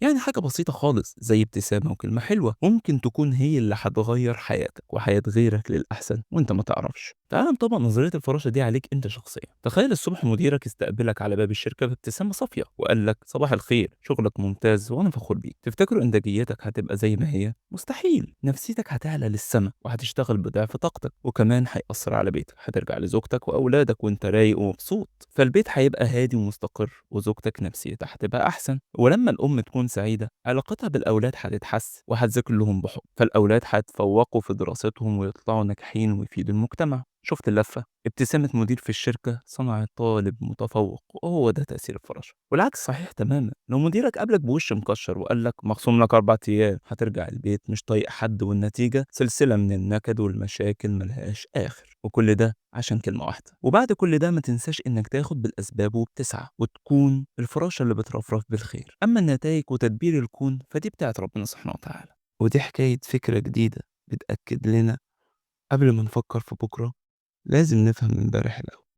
يعني حاجة بسيطة خالص زي ابتسامة وكلمة حلوة ممكن تكون هي اللي هتغير حياتك وحياة غيرك للأحسن وانت ما تعرفش. تعال نطبق نظرية الفراشة دي عليك انت شخصيا. تخيل الصبح مديرك استقبلك على باب الشركة بابتسامة صافية وقال لك صباح الخير، شغلك ممتاز وانا فخور بيك. تفتكروا انتاجيتك هتبقى زي ما هي؟ مستحيل. نفسيتك هتعلى للسما وهتشتغل بضعف طاقتك، وكمان هيأثر على بيتك. هترجع لزوجتك واولادك وانت رايق ومبسوط، فالبيت هيبقى هادي ومستقر وزوجتك نفسيتها هتبقى احسن. ولما الام تكون سعيده علاقتها بالاولاد هتتحسن وهتذاكر لهم بحب، فالاولاد هيتفوقوا في دراستهم ويطلعوا ناجحين ويفيدوا المجتمع. شفت اللفه؟ ابتسامه مدير في الشركه صنعت طالب متفوق، وهو ده تاثير الفراشه. والعكس صحيح تماما. لو مديرك قابلك بوش مكشر وقال لك مخصوم لك 4 ايام، هترجع البيت مش طايق حد، والنتيجه سلسله من النكد والمشاكل ملهاش اخر. وكل ده عشان كلمة واحدة. وبعد كل ده ما تنساش انك تاخد بالاسباب وبتسعى وتكون الفراشة اللي بترفرف بالخير. اما النتائج وتدبير الكون فدي بتاعت ربنا سبحانه وتعالى. ودي حكاية فكرة جديدة بتأكد لنا قبل ما نفكر في بكرة لازم نفهم امبارح الأول.